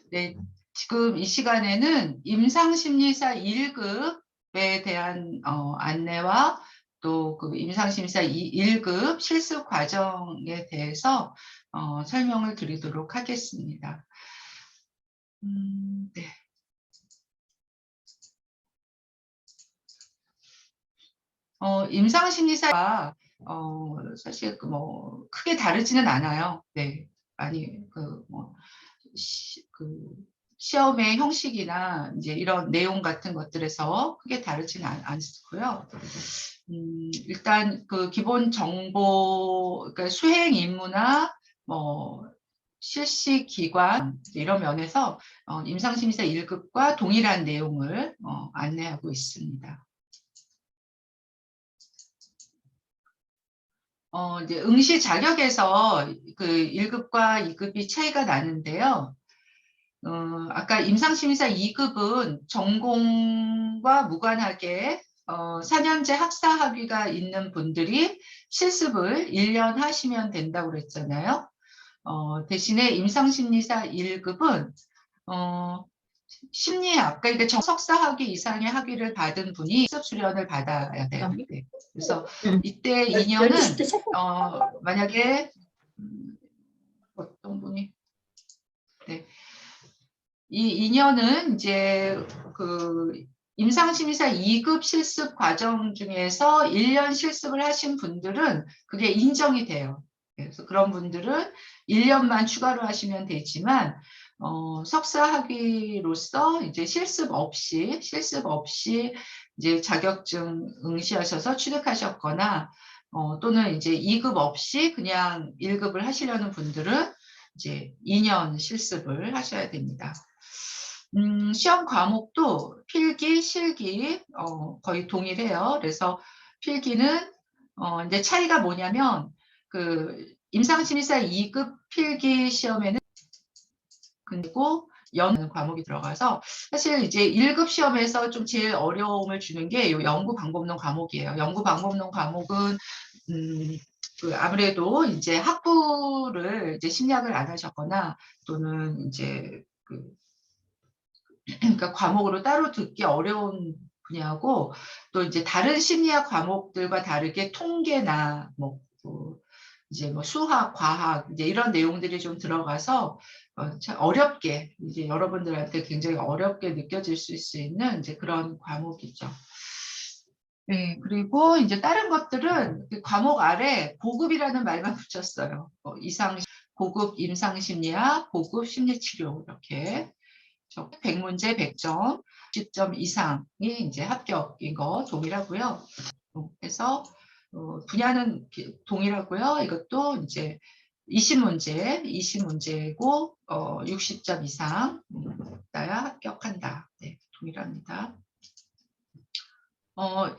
네, 지금 이 시간에는 임상심리사 1급에 대한 안내와 또 그 임상심리사 1급 실습 과정에 대해서 설명을 드리도록 하겠습니다. 네. 임상심리사가 사실 뭐 크게 다르지는 않아요. 네, 많이 시험의 형식이나 이제 이런 내용 같은 것들에서 크게 다르지는 않고요. 일단 그 기본 정보, 그러니까 수행 임무나 뭐 실시 기관 이런 면에서 임상심리사 1급과 동일한 내용을 안내하고 있습니다. 이제 응시 자격에서 그 1급과 2급이 차이가 나는데요. 아까 임상심리사 2급은 전공과 무관하게 4년제 학사 학위가 있는 분들이 실습을 1년 하시면 된다고 그랬잖아요. 대신에 임상심리사 1급은 심리학, 그러니까 석사 학위 이상의 학위를 받은 분이 실습 수련을 받아야 돼요. 네. 그래서 이때 2년은 만약에 어떤 분이 네. 이 2년은 이제 그 임상심리사 2급 실습 과정 중에서 1년 실습을 하신 분들은 그게 인정이 돼요. 그래서 그런 분들은 1년만 추가로 하시면 되지만 석사 학위로서 이제 실습 없이 이제 자격증 응시하셔서 취득하셨거나 또는 이제 2급 없이 그냥 1급을 하시려는 분들은 이제 2년 실습을 하셔야 됩니다. 시험 과목도 필기, 실기 거의 동일해요. 그래서 필기는 이제 차이가 뭐냐면 그 임상심리사 2급 필기 시험에는 그리고 연구 과목이 들어가서 사실 이제 1급 시험에서 좀 제일 어려움을 주는 게 요 연구 방법론 과목이에요. 연구 방법론 과목은 그 아무래도 이제 학부를 이제 심리학을 안 하셨거나 또는 이제 그러니까 과목으로 따로 듣기 어려운 분야고 또 이제 다른 심리학 과목들과 다르게 통계나 뭐 이제 뭐 수학, 과학 이제 이런 내용들이 좀 들어가서 참 어렵게 이제 여러분들한테 굉장히 어렵게 느껴질 수 있는 이제 그런 과목이죠. 네, 그리고 이제 다른 것들은 그 과목 아래 고급이라는 말만 붙였어요. 고급 임상심리학, 고급 심리치료 이렇게 100문제 100점, 10점 이상이 이제 합격인 거 동일하고요. 그래서 분야는 동일하고요. 이것도 이제 20문제고 60점 이상 나야 합격한다. 네, 동일합니다.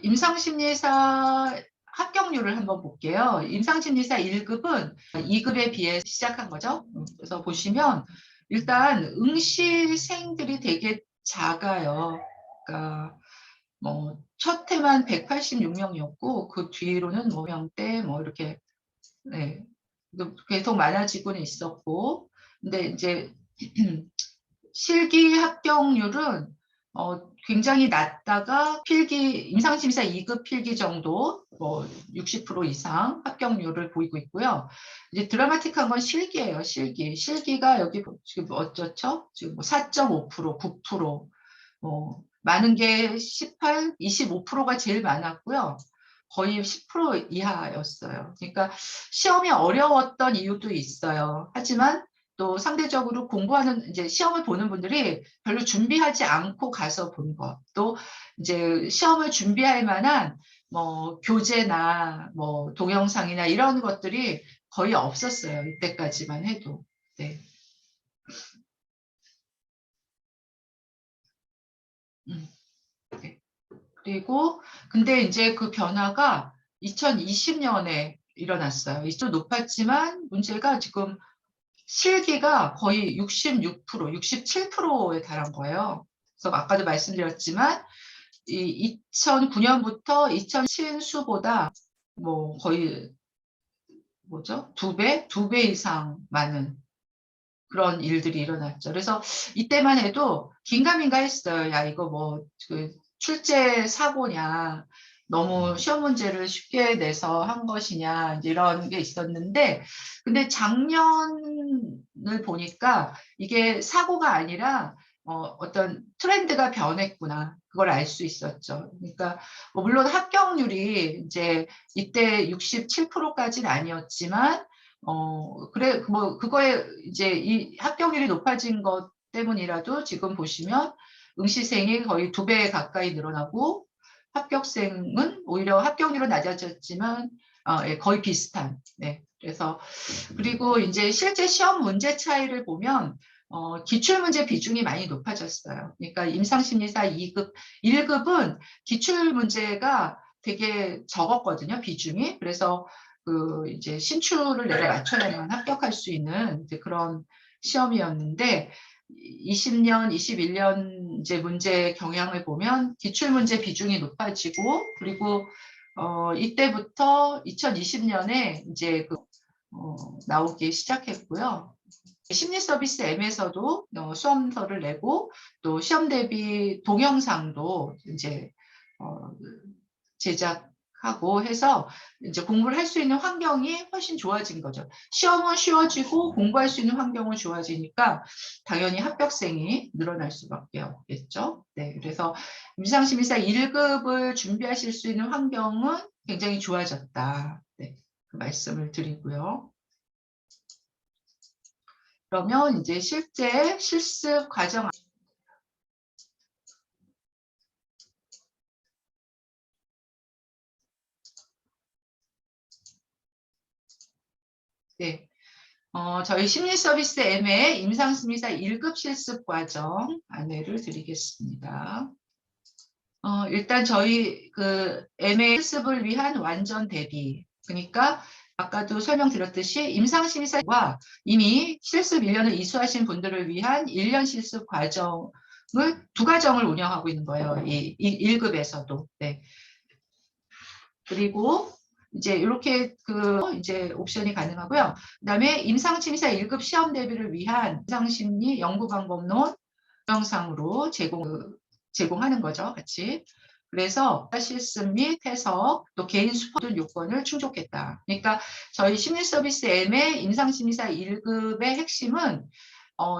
임상심리사 합격률을 한번 볼게요. 임상심리사 1급은 2급에 비해 시작한 거죠. 그래서 보시면 일단 응시생들이 되게 작아요. 그러니까 뭐 첫 해만 186명이었고 그 뒤로는 뭐 명대 뭐 이렇게 네, 계속 많아지고는 있었고 근데 이제 실기 합격률은 굉장히 낮다가 임상심사 2급 필기 정도 뭐 60% 이상 합격률을 보이고 있고요. 이제 드라마틱한 건 실기예요. 실기가 여기 지금 어쩌죠? 지금 뭐 4.5%, 9%, 많은 게 18, 25%가 제일 많았고요. 거의 10% 이하였어요. 그러니까 시험이 어려웠던 이유도 있어요. 하지만 또 상대적으로 공부하는 이제 시험을 보는 분들이 별로 준비하지 않고 가서 본 것, 또 이제 시험을 준비할 만한 뭐 교재나 뭐 동영상이나 이런 것들이 거의 없었어요. 이때까지만 해도. 네. 네. 그리고 근데 이제 그 변화가 2020년에 일어났어요. 이쪽 높았지만 문제가 지금 실기가 거의 66%, 67%에 달한 거예요. 그래서 아까도 말씀드렸지만 이 2009년부터 2007 수보다 뭐 거의 뭐죠? 두 배 이상 많은 그런 일들이 일어났죠. 그래서 이때만 해도 긴가민가 했어요. 야, 이거 뭐 그 출제 사고냐, 너무 시험 문제를 쉽게 내서 한 것이냐, 이제 이런 게 있었는데, 근데 작년을 보니까 이게 사고가 아니라 어떤 트렌드가 변했구나. 그걸 알 수 있었죠. 그러니까 뭐 물론 합격률이 이제 이때 67%까지는 아니었지만 그래, 뭐, 그거에 이제 이 합격률이 높아진 것 때문이라도 지금 보시면 응시생이 거의 2배 가까이 늘어나고 합격생은 오히려 합격률은 낮아졌지만 예, 거의 비슷한. 네. 그래서 그리고 이제 실제 시험 문제 차이를 보면 기출문제 비중이 많이 높아졌어요. 그러니까 임상심리사 2급, 1급은 기출문제가 되게 적었거든요, 비중이. 그래서 그 이제 신출을 내가 맞춰야만 합격할 수 있는 이제 그런 시험이었는데 20년, 21년 이제 문제 경향을 보면 기출문제 비중이 높아지고 그리고 이때부터 2020년에 이제 나오기 시작했고요. 심리 서비스 M에서도 수험서를 내고 또 시험 대비 동영상도 이제 제작하고 해서 이제 공부를 할 수 있는 환경이 훨씬 좋아진 거죠. 시험은 쉬워지고 공부할 수 있는 환경은 좋아지니까 당연히 합격생이 늘어날 수밖에 없겠죠. 네, 그래서 임상심리사 1급을 준비하실 수 있는 환경은 굉장히 좋아졌다. 네, 그 말씀을 드리고요. 그러면 이제 실제 실습 과정 네. 저희 심리서비스 M의 임상심리사 1급 실습 과정 안내를 드리겠습니다. 일단 저희 그 M의 실습을 위한 완전 대비. 그러니까 아까도 설명드렸듯이 임상심리사와 이미 실습 1년을 이수하신 분들을 위한 1년 실습 과정을 2과정을 운영하고 있는 거예요. 이 1급에서도. 네. 그리고 이제 이렇게 이제 옵션이 가능하고요. 그다음에 임상심리사 1급 시험 대비를 위한 임상심리 연구방법론 동영상으로 제공하는 거죠, 같이. 그래서 실습 및 해석, 또 개인 수업 요건을 충족했다. 그러니까 저희 심리서비스 M의 임상심리사 1급의 핵심은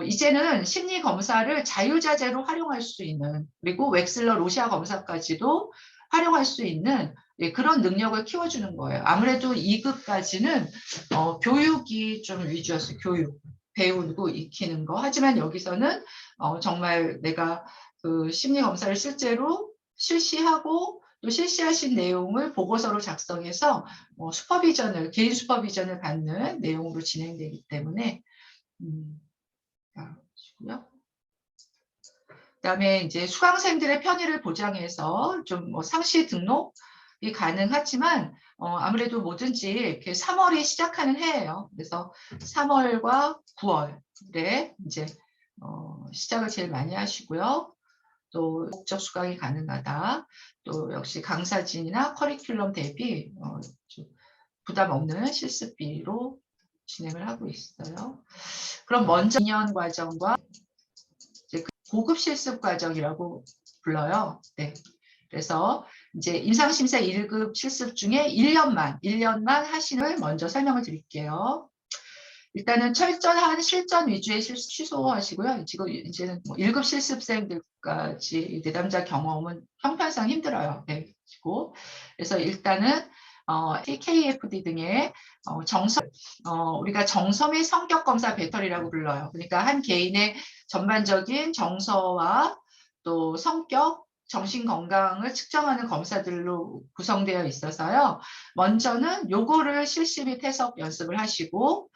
이제는 심리 검사를 자유자재로 활용할 수 있는 그리고 웩슬러 로시아 검사까지도 활용할 수 있는 예, 그런 능력을 키워주는 거예요. 아무래도 2급까지는 교육이 좀 위주였어요. 교육. 배우고 익히는 거. 하지만 여기서는 정말 내가 그 심리 검사를 실제로 실시하고 또 실시하신 내용을 보고서로 작성해서 개인 슈퍼비전을 받는 내용으로 진행되기 때문에 보시고요. 그다음에 이제 수강생들의 편의를 보장해서 좀 상시 등록이 가능하지만 아무래도 뭐든지 이렇게 3월이 시작하는 해예요. 그래서 3월과 9월에 이제 시작을 제일 많이 하시고요. 또 목적 수강이 가능하다. 또 역시 강사진이나 커리큘럼 대비 좀 부담 없는 실습비로 진행을 하고 있어요. 그럼 먼저 2년 과정과 이제 고급 실습 과정이라고 불러요. 네. 그래서 이제 임상심사 1급 실습 중에 1년만 하시는 먼저 설명을 드릴게요. 일단은 철저한 실전 위주의 실습 취소하시고요. 지금 이제는 1급 실습생들까지 내담자 경험은 형편상 힘들어요. 네. 그래서 일단은 KFD 등의 우리가 정서 및 성격 검사 배터리라고 불러요. 그러니까 한 개인의 전반적인 정서와 또 성격, 정신 건강을 측정하는 검사들로 구성되어 있어서요. 먼저는 요거를 실시 및 해석 연습을 하시고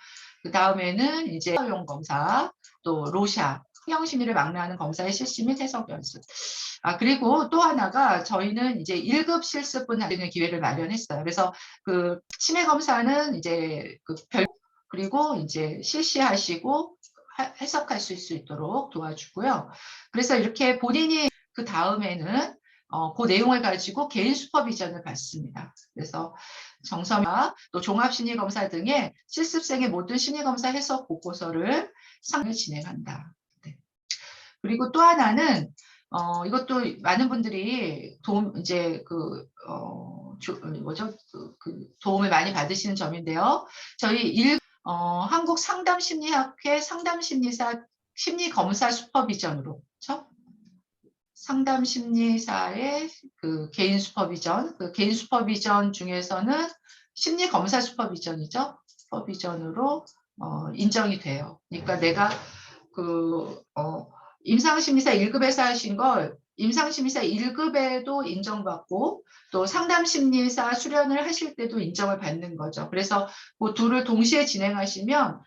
그 다음에는 이제 용 검사, 또 로샤, 성형심리를 막론하는 검사의 실시 및 해석 연습. 그리고 또 하나가 저희는 이제 1급 실습분 하는 기회를 마련했어요. 그래서 그 치매 검사는 이제 그리고 이제 실시하시고 해석할 수 있도록 도와주고요. 그래서 이렇게 본인이 그 다음에는 그 내용을 가지고 개인 슈퍼비전을 받습니다. 그래서 정서와 또 종합심리검사 등의 실습생의 모든 심리검사 해석 보고서를 상담을 진행한다. 네. 그리고 또 하나는 이것도 많은 분들이 도움을 많이 받으시는 점인데요. 저희 한국상담심리학회 상담심리사 심리검사 슈퍼비전으로, 그렇죠? 상담심리사의 그 개인 슈퍼비전, 그 개인 슈퍼비전 중에서는 심리검사 슈퍼비전이죠. 슈퍼비전으로 인정이 돼요. 그러니까 내가 임상심리사 1급에서 하신 걸 임상심리사 1급에도 인정받고 또 상담심리사 수련을 하실 때도 인정을 받는 거죠. 그래서 그 둘을 동시에 진행하시면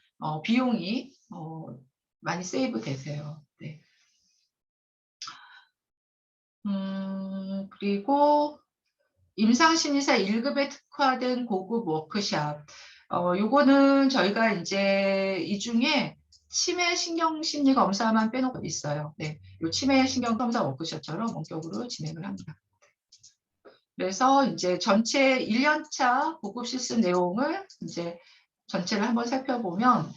비용이 많이 세이브 되세요. 네. 그리고 임상심리사 1급에 특화된 고급 워크샵. 요거는 저희가 이제 이 중에 치매신경심리검사만 빼놓고 있어요. 네, 요 치매신경검사 워크숍처럼 원격으로 진행을 합니다. 그래서 이제 전체 1년차 고급 실습 내용을 이제 전체를 한번 살펴보면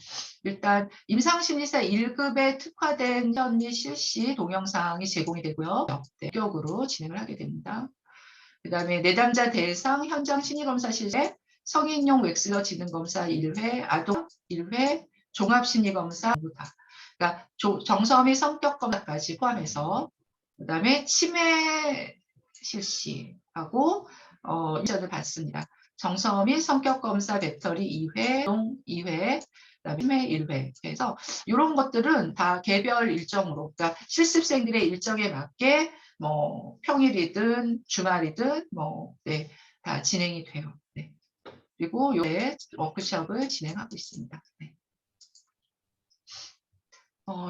일단 임상심리사 1급에 특화된 현 및 실시 동영상이 제공이 되고요. 네, 원격으로 진행을 하게 됩니다. 그 다음에 내담자 대상 현장 심리검사 실제 성인용 웩슬러 지능검사 1회, 아동 1회, 종합심리검사 다. 그러니까 정서 및 성격검사까지 포함해서 그 다음에 치매 실시하고 인전을 받습니다. 정서 및 성격검사 배터리 2회, 아동 2회, 그다음에 치매 1회. 그래서 이런 것들은 다 개별 일정으로, 그러니까 실습생들의 일정에 맞게 뭐 평일이든 주말이든 네, 다 진행이 돼요. 네. 그리고 요새 워크숍을 진행하고 있습니다. 네.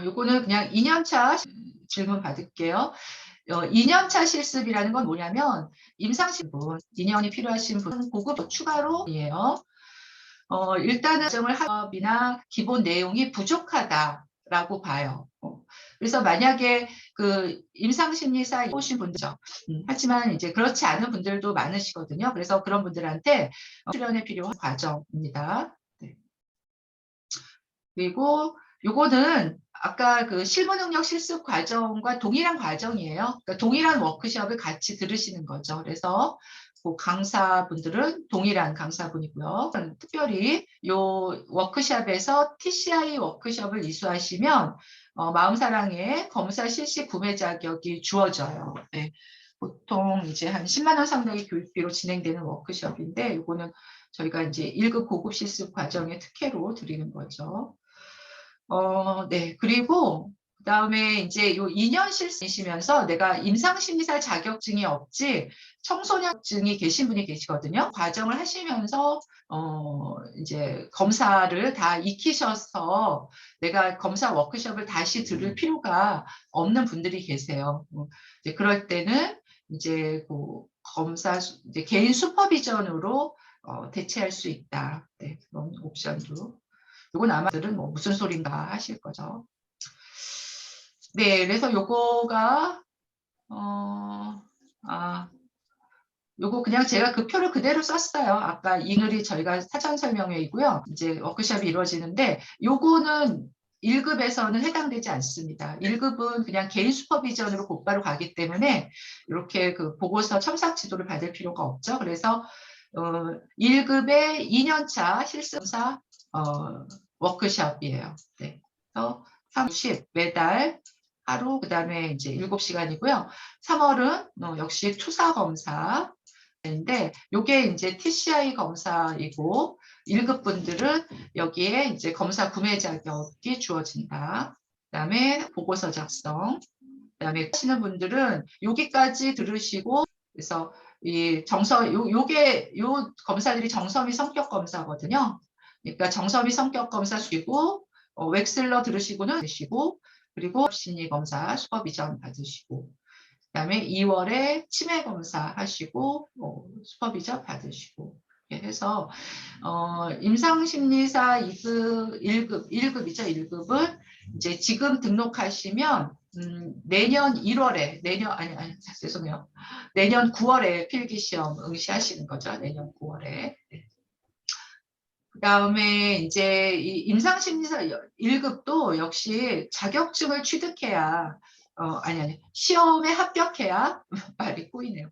요거는 그냥 2년차 질문 받을게요. 2년차 실습이라는 건 뭐냐면 임상실습 2년이 필요하신 분은 고급 추가로예요. 일단은 학업이나 기본 내용이 부족하다라고 봐요. 그래서 만약에 그 임상심리사 오신 분들죠. 하지만 이제 그렇지 않은 분들도 많으시거든요. 그래서 그런 분들한테 수련에 필요한 과정입니다. 네. 그리고 요거는 아까 그 실무능력 실습 과정과 동일한 과정이에요. 그러니까 동일한 워크숍을 같이 들으시는 거죠. 그래서 그 강사분들은 동일한 강사분이고요. 특별히 요 워크숍에서 TCI 워크숍을 이수하시면 마음사랑의 검사 실시 구매 자격이 주어져요. 네. 보통 이제 한 10만 원 상당의 교육비로 진행되는 워크숍인데 이거는 저희가 이제 1급 고급 실습 과정의 특혜로 드리는 거죠. 네. 그리고 그다음에 이제 요 2년 실습이시면서 내가 임상심리사 자격증이 없지 청소년증이 계신 분이 계시거든요. 과정을 하시면서 이제 검사를 다 익히셔서 내가 검사 워크숍을 다시 들을 필요가 없는 분들이 계세요. 이제 그럴 때는 이제 그 검사 이제 개인 슈퍼비전으로 대체할 수 있다. 네, 그런 옵션도. 이건 아마들은 뭐 무슨 소린가 하실 거죠. 네, 그래서 요거가 요거 그냥 제가 그 표를 그대로 썼어요. 아까 이 글이 저희가 사전 설명회이고요. 이제 워크숍이 이루어지는데 요거는 1급에서는 해당되지 않습니다. 1급은 그냥 개인 슈퍼비전으로 곧바로 가기 때문에 이렇게 그 보고서 첨삭 지도를 받을 필요가 없죠. 그래서 1급의 2년차 실습사 워크숍이에요. 네. 그래서 30 매달 하루 그다음에 이제 7시간이고요. 3월은 역시 투사 검사인데 요게 이제 TCI 검사이고 1급 분들은 여기에 이제 검사 구매 자격이 주어진다. 그다음에 보고서 작성. 그다음에 하시는 분들은 여기까지 들으시고 그래서 이 요게 요 검사들이 정서미 성격 검사거든요. 그러니까 정서미 성격 검사 수시고 웩슬러 들으시고는 되시고 그리고 심리 검사 슈퍼비전 받으시고 그다음에 2월에 치매 검사 하시고 슈퍼비전 받으시고 이렇게 해서 임상심리사 2급 1급이죠. 1급은 이제 지금 등록하시면 내년 1월에 죄송해요. 내년 9월에 필기시험 응시하시는 거죠. 내년 9월에. 네. 그다음에 이제 이 임상심리사 1급도 역시 자격증을 취득해야 아니 시험에 합격해야 말이 꼬이네요.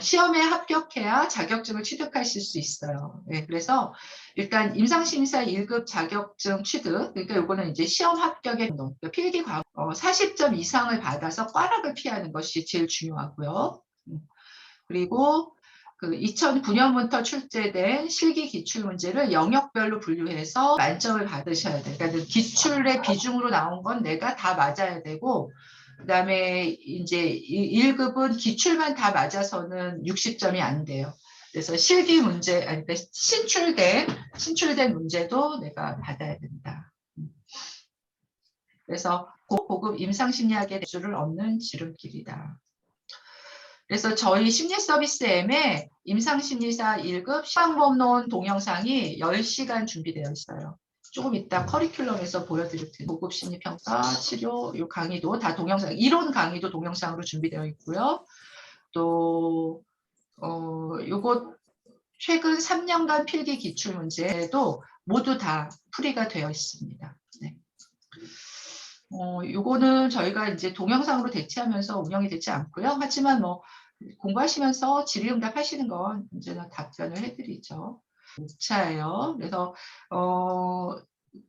시험에 합격해야 자격증을 취득하실 수 있어요. 네, 그래서 일단 임상심리사 1급 자격증 취득, 그러니까 요거는 이제 시험 합격의 정도, 필기 과목 40점 이상을 받아서 꽈락을 피하는 것이 제일 중요하고요. 그리고 그 2009년부터 출제된 실기 기출 문제를 영역별로 분류해서 만점을 받으셔야 돼요. 그러니까 기출의 비중으로 나온 건 내가 다 맞아야 되고, 그다음에 이제 1급은 기출만 다 맞아서는 60점이 안 돼요. 그래서 실기 문제, 아니 그러니까 신출된 문제도 내가 받아야 된다. 그래서 고급 임상심리학의 대수를 얻는 지름길이다. 그래서 저희 심리서비스 M에 임상심리사 1급 시방법론 동영상이 10시간 준비되어 있어요. 조금 이따 커리큘럼에서 보여드릴 텐데 고급 심리평가, 치료 이 강의도 다 동영상, 이론 강의도 동영상으로 준비되어 있고요. 또 요거 최근 3년간 필기 기출 문제도 모두 다 풀이가 되어 있습니다. 네. 요거는 저희가 이제 동영상으로 대체하면서 운영이 되지 않고요. 하지만 뭐 공부하시면서 질의응답 하시는 건 언제나 답변을 해드리죠. 5차예요. 그래서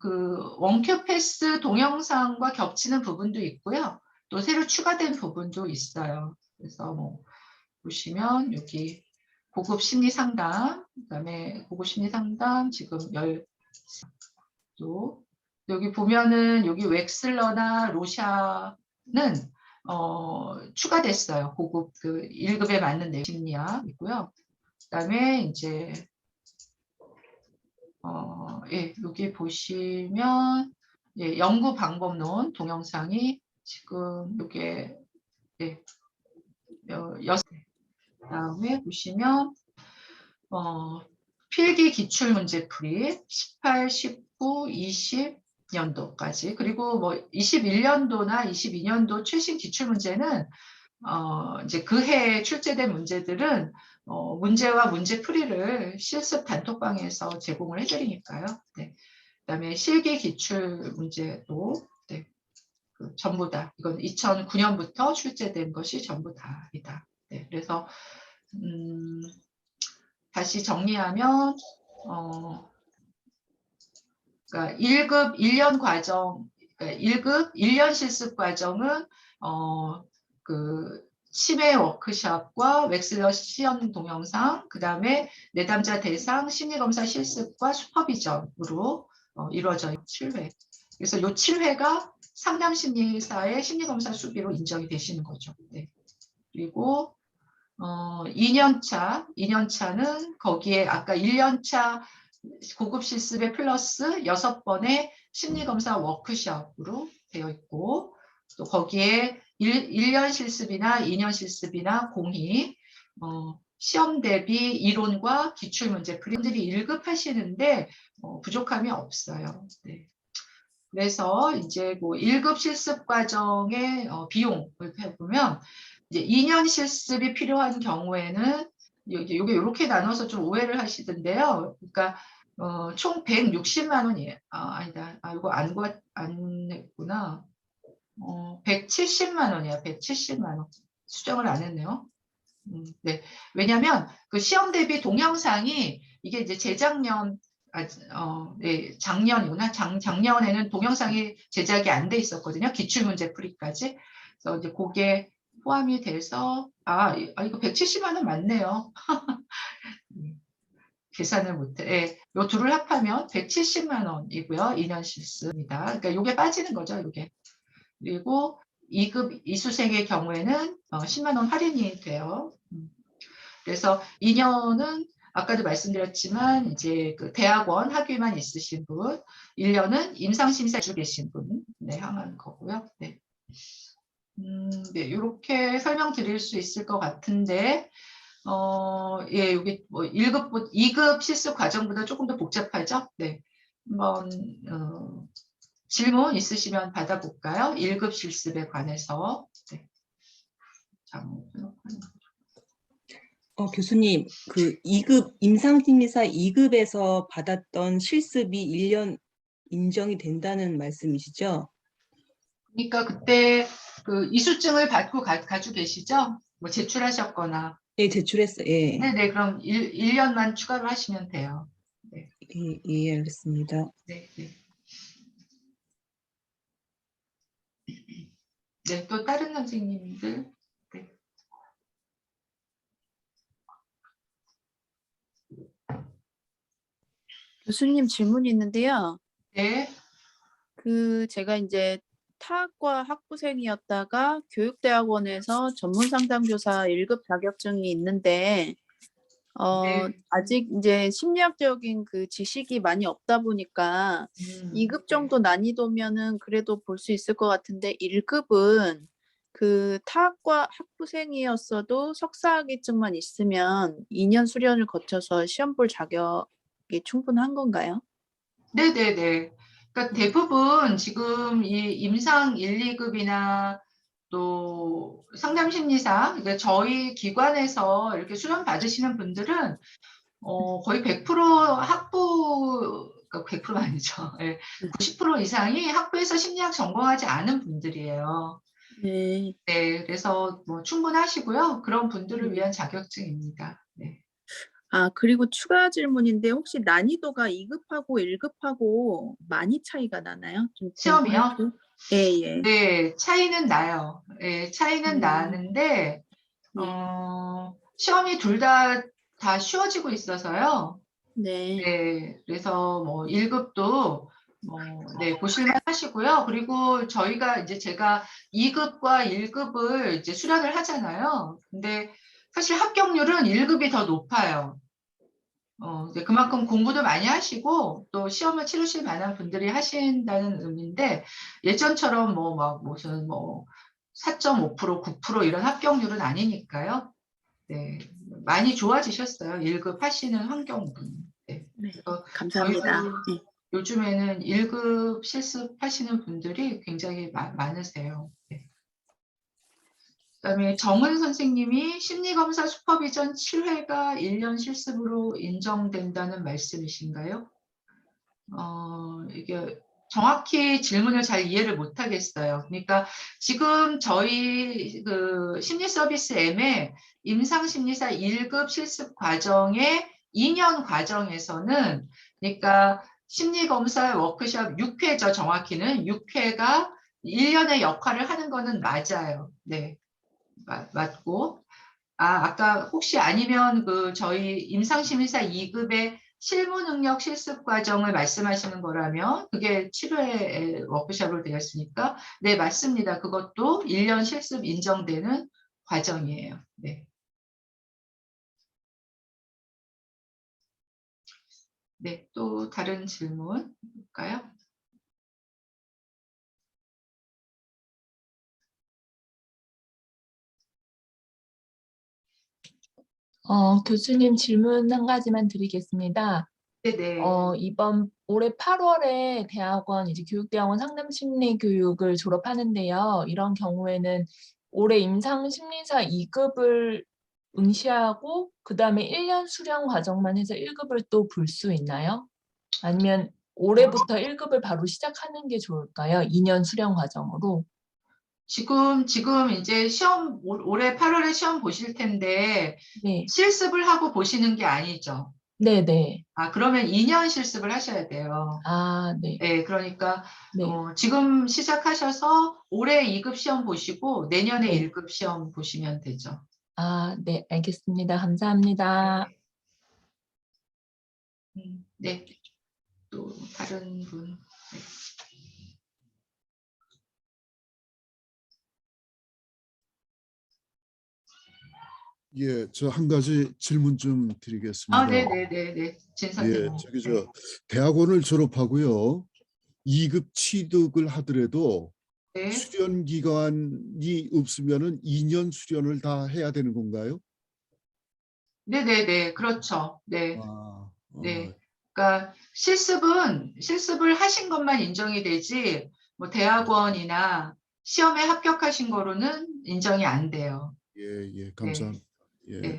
그 원큐 패스 동영상과 겹치는 부분도 있고요. 또 새로 추가된 부분도 있어요. 그래서 뭐 보시면 여기 고급 심리 상담, 그다음에 고급 심리 상담 지금 10도 여기 보면은 여기 웩슬러나 로샤는 추가됐어요. 고급 그 1급에 맞는 심리학 있고요. 그다음에 이제 예, 여기 보시면 예, 연구 방법론 동영상이 지금 이게 예, 그다음에 보시면 필기 기출 문제 풀이 18, 19, 20년도까지 그리고 뭐 21년도나 22년도 최신 기출 문제는 이제 그 해에 출제된 문제들은 문제와 문제 풀이를 실습 단톡방에서 제공을 해드리니까요. 네. 그다음에 실기 기출 문제도 네. 그 전부 다 이건 2009년부터 출제된 것이 전부 다이다. 네. 그래서 다시 정리하면 그러니까 1급 1년 과정, 그러니까 1급 1년 실습 과정은 그 치매 워크숍과 웩슬러 시험 동영상, 그 다음에 내담자 대상 심리검사 실습과 슈퍼비전으로 이루어져요. 7회. 그래서 이 7회가 상담심리사의 심리검사 수비로 인정이 되시는 거죠. 네. 그리고 2년차는 거기에 아까 1년차 고급 실습에 플러스 6번의 심리검사 워크숍으로 되어 있고 또 거기에 1년 실습이나 2년 실습이나 공히 시험 대비 이론과 기출문제 풀이들이 1급 하시는데 부족함이 없어요. 네. 그래서 이제 뭐 1급 실습 과정의 비용을 해보면 이제 2년 실습이 필요한 경우에는 이게 이렇게 나눠서 좀 오해를 하시던데요. 그러니까 총 160만 원이에요. 아니다. 이거 안 냈구나. 170만 원이야. 170만 원. 수정을 안 했네요. 네. 왜냐하면 그 시험 대비 동영상이 이게 이제 재작년 네, 작년이구나. 작년에는 동영상이 제작이 안 돼 있었거든요. 기출문제 풀이까지. 그래서 이제 그게 포함이 돼서 이거 170만 원 맞네요. 계산을 못해. 예, 요 둘을 합하면 170만 원이고요. 2년 실습입니다. 그러니까 이게 빠지는 거죠. 이게. 그리고 2급 이수생의 경우에는 10만 원 할인이 돼요. 그래서 2년은 아까도 말씀드렸지만 이제 그 대학원 학위만 있으신 분, 1년은 임상심사 주 계신 분, 네, 향한 거고요. 네. 네, 이렇게 설명드릴 수 있을 것 같은데, 예, 여기 뭐 2급 실습 과정보다 조금 더 복잡하죠? 네. 한번, 질문 있으시면 받아볼까요? 1급 실습에 관해서. 네. 교수님, 그 2급, 임상심리사 2급에서 받았던 실습이 1년 인정이 된다는 말씀이시죠? 그러니까 그때 그 이수증을 받고 가지고 계시죠? 뭐 제출하셨거나. 예, 제출했어요. 예. 네네, 그럼 1년만 추가로 하시면 돼요. 네, 예, 예, 알겠습니다. 네, 네. 네, 또 다른 선생님들. 네. 교수님 질문이 있는데요. 네. 제가 이제 타학과 학부생이었다가 교육대학원에서 전문상담교사 1급 자격증이 있는데 네. 아직 이제 심리학적인 그 지식이 많이 없다 보니까 2급 정도 난이도면은 그래도 볼 수 있을 것 같은데 1급은 그 타학과 학부생이었어도 석사학위증만 있으면 2년 수련을 거쳐서 시험 볼 자격이 충분한 건가요? 네네네. 그러니까 대부분 지금 이 임상 1, 2급이나 또 상담심리사, 그러니까 저희 기관에서 이렇게 수련 받으시는 분들은 거의 100% 학부, 그러니까 100%가 아니죠. 예, 90% 이상이 학부에서 심리학 전공하지 않은 분들이에요. 네. 네, 그래서 뭐 충분하시고요. 그런 분들을 네. 위한 자격증입니다. 네. 그리고 추가 질문인데 혹시 난이도가 2급하고 1급하고 많이 차이가 나나요? 좀 시험이요? 공부할 때? 예, 예. 네, 차이는 나요. 예, 차이는 나는데, 네. 시험이 둘 다 쉬워지고 있어서요. 네. 네, 그래서 뭐 1급도 네, 보실만 하시고요. 그리고 저희가 이제 제가 2급과 1급을 이제 수련을 하잖아요. 근데 사실 합격률은 1급이 더 높아요. 이제 그만큼 공부도 많이 하시고 또 시험을 치르실 만한 분들이 하신다는 의미인데 예전처럼 뭐 막 무슨 뭐 4.5%, 9% 이런 합격률은 아니니까요. 네, 많이 좋아지셨어요. 1급 하시는 환경분. 네. 네. 그래서 감사합니다. 저희도 네. 요즘에는 1급 실습하시는 분들이 굉장히 많으세요. 네. 그다음에 정은 선생님이 심리검사 슈퍼비전 7회가 1년 실습으로 인정된다는 말씀이신가요? 이게 정확히 질문을 잘 이해를 못 하겠어요. 그러니까 지금 저희 그 심리 서비스 M의 임상심리사 1급 실습 과정의 2년 과정에서는 그러니까 심리검사 워크숍 6회죠. 정확히는 6회가 1년의 역할을 하는 거는 맞아요. 네. 맞고. 아까 혹시 아니면 그 저희 임상심리사 2급의 실무능력 실습 과정을 말씀하시는 거라면 그게 7회 워크숍으로 되었으니까 네, 맞습니다. 그것도 1년 실습 인정되는 과정이에요. 네. 네, 또 다른 질문 볼까요? 교수님 질문 한 가지만 드리겠습니다. 네네. 이번 올해 8월에 대학원, 이제 교육대학원 상담심리교육을 졸업하는데요. 이런 경우에는 올해 임상심리사 2급을 응시하고 그 다음에 1년 수련 과정만 해서 1급을 또 볼 수 있나요? 아니면 올해부터 1급을 바로 시작하는 게 좋을까요? 2년 수련 과정으로. 지금 이제 시험 올해 8월에 시험 보실 텐데 네, 실습을 하고 보시는 게 아니죠. 네. 그러면 2년 실습을 하셔야 돼요. 네. 네, 그러니까 네, 지금 시작하셔서 올해 2급 시험 보시고 내년에 네. 1급 시험 보시면 되죠. 네, 알겠습니다. 감사합니다. 네, 또 다른 분. 네. 예, 저 한 가지 질문 좀 드리겠습니다. 네네네네. 진 선생님. 예, 대학원을 졸업하고요. 2급 취득을 하더라도 네. 수련 기간이 없으면은 2년 수련을 다 해야 되는 건가요? 네네네. 그렇죠. 네. 아, 네. 그러니까 실습을 하신 것만 인정이 되지 뭐 대학원이나 시험에 합격하신 거로는 인정이 안 돼요. 예, 네. 감사합니다. 예. 네.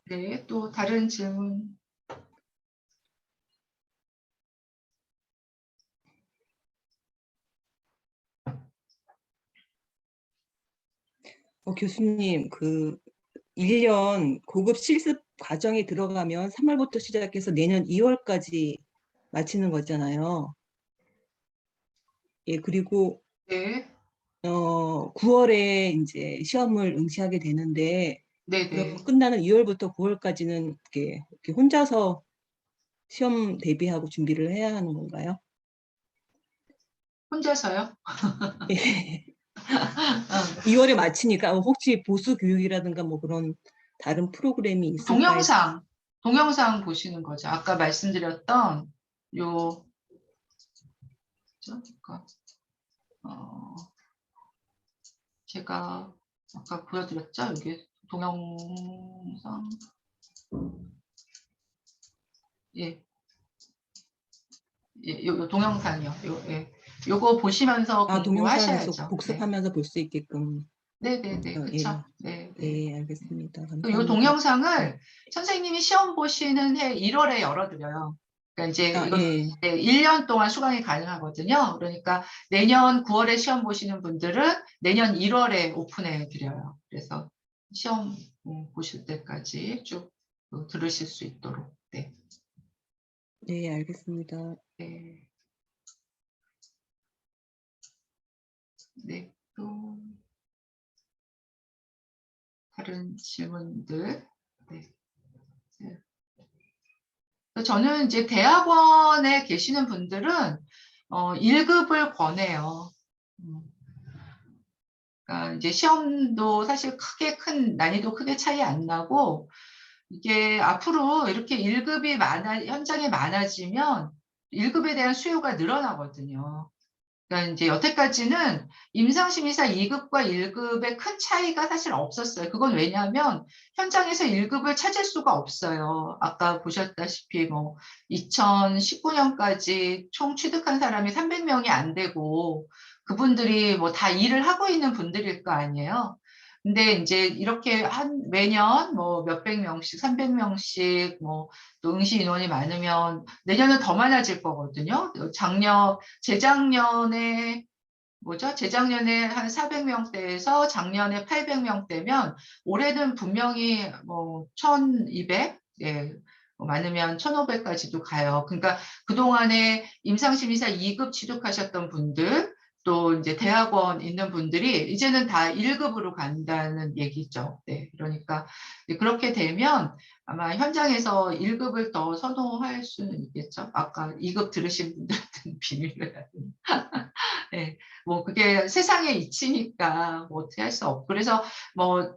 네, 또 다른 질문. 교수님, 그 1년 고급 실습 과정에 들어가면 3월부터 시작해서 내년 2월까지 마치는 거잖아요. 예, 그리고 네, 9월에 이제 시험을 응시하게 되는데, 네, 그럼 네. 끝나는 2월부터 9월까지는 이렇게 혼자서 시험 대비하고 준비를 해야 하는 건가요? 혼자서요? 예. 어, 2월에 마치니까 혹시 보수 교육이라든가 뭐 그런 다른 프로그램이 있을까 해서. 동영상 보시는 거죠. 아까 말씀드렸던 요, 그러니까, 제가 아까 보여드렸죠? 여기 동영상. 예, 요 동영상이요. 예. 요거 보시면서 동영상에서 공부하셔야죠. 네. 복습하면서 볼 수 있게끔. 네네네. 예, 그쵸. 네, 네. 예, 알겠습니다. 요 감사합니다. 동영상을 선생님이 시험 보시는 해 1월에 열어드려요. 그러니까 이제 이거 예, 1년 동안 수강이 가능하거든요. 그러니까 내년 9월에 시험 보시는 분들은 내년 1월에 오픈해 드려요. 그래서 시험 보실 때까지 쭉 들으실 수 있도록. 네. 네, 알겠습니다. 네. 네. 또 다른 질문들. 네. 저는 이제 대학원에 계시는 분들은 1급을 권해요. 그러니까 이제 시험도 사실 난이도 크게 차이 안 나고, 이게 앞으로 이렇게 1급이 현장에 많아지면 1급에 대한 수요가 늘어나거든요. 그러니까 이제 여태까지는 임상심의사 2급과 1급의 큰 차이가 사실 없었어요. 그건 왜냐하면 현장에서 1급을 찾을 수가 없어요. 아까 보셨다시피 뭐 2019년까지 총 취득한 사람이 300명이 안 되고, 그분들이 뭐 다 일을 하고 있는 분들일 거 아니에요. 근데 이제 이렇게 매년 뭐 몇백 명씩, 300명씩 뭐 또 응시 인원이 많으면 내년은 더 많아질 거거든요. 재작년에 한 400명대에서 작년에 800명대면 올해는 분명히 뭐 1200, 예, 많으면 1500까지도 가요. 그러니까 그동안에 임상심의사 2급 취득하셨던 분들, 또 이제 대학원 있는 분들이 이제는 다 1급으로 간다는 얘기죠. 네, 그러니까 그렇게 되면 아마 현장에서 1급을 더 선호할 수는 있겠죠. 아까 2급 들으신 분들한테는 비밀을 해야 됩니다. 네, 뭐 그게 세상의 이치니까 뭐 어떻게 할 수 없고, 그래서 뭐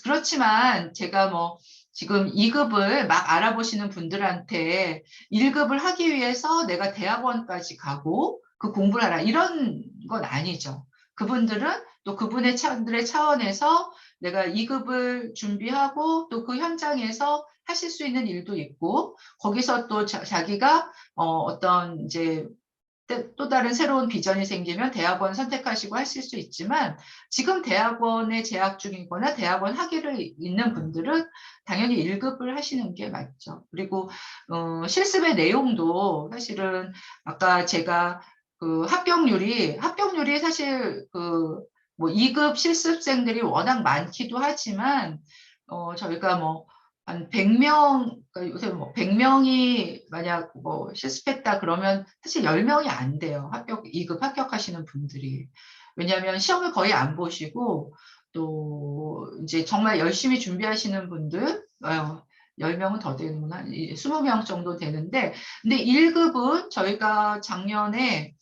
그렇지만 제가 뭐 지금 2급을 막 알아보시는 분들한테 1급을 하기 위해서 내가 대학원까지 가고 그 공부를 하라 이런 건 아니죠. 그분들은 또 그분의 차원에서 내가 2급을 준비하고 또 그 현장에서 하실 수 있는 일도 있고, 거기서 또 자기가 어떤 이제 또 다른 새로운 비전이 생기면 대학원 선택하시고 하실 수 있지만, 지금 대학원에 재학 중이거나 대학원 학위를 있는 분들은 당연히 1급을 하시는 게 맞죠. 그리고 실습의 내용도 사실은 아까 제가 그 합격률이 사실 그 뭐 2급 실습생들이 워낙 많기도 하지만 저희가 뭐 한 100명, 그러니까 요새 뭐 100명이 만약 뭐 실습했다 그러면 사실 10명이 안 돼요. 2급 합격하시는 분들이. 왜냐하면 시험을 거의 안 보시고, 또 이제 정말 열심히 준비하시는 분들, 10명은 더 되는구나. 20명 정도 되는데, 근데 1급은 저희가 작년에,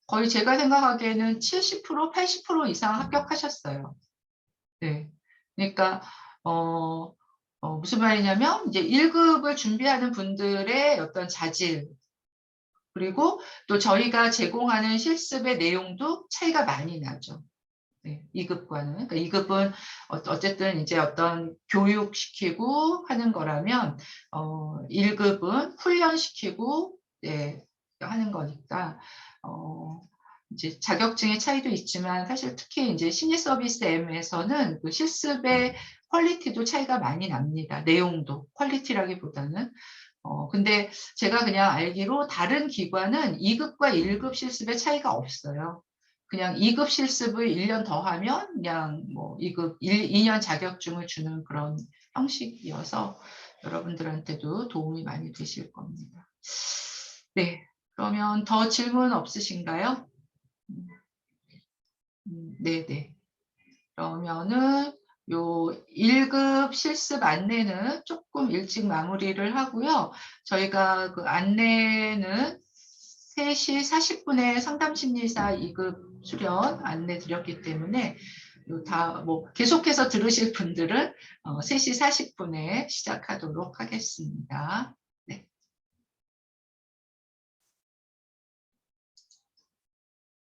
거의 제가 생각하기에는 70%, 80% 이상 합격하셨어요. 네. 그러니까 무슨 말이냐면 이제 1급을 준비하는 분들의 어떤 자질, 그리고 또 저희가 제공하는 실습의 내용도 차이가 많이 나죠. 네, 2급과는. 그러니까 2급은 어쨌든 이제 어떤 교육시키고 하는 거라면 1급은 훈련시키고, 네, 하는 거니까 이제 자격증의 차이도 있지만 사실 특히 이제 심리 서비스 M에서는 그 실습의 퀄리티도 차이가 많이 납니다. 내용도 퀄리티라기보다는. 근데 제가 그냥 알기로 다른 기관은 2급과 1급 실습의 차이가 없어요. 그냥 2급 실습을 1년 더 하면 그냥 뭐 2급 2년 자격증을 주는 그런 형식이어서 여러분들한테도 도움이 많이 되실 겁니다. 네, 그러면 더 질문 없으신가요? 네네. 그러면은 요 1급 실습 안내는 조금 일찍 마무리를 하고요. 저희가 그 안내는 3시 40분에 상담심리사 2급 수련 안내 드렸기 때문에 다 뭐 계속해서 들으실 분들은 3시 40분에 시작하도록 하겠습니다.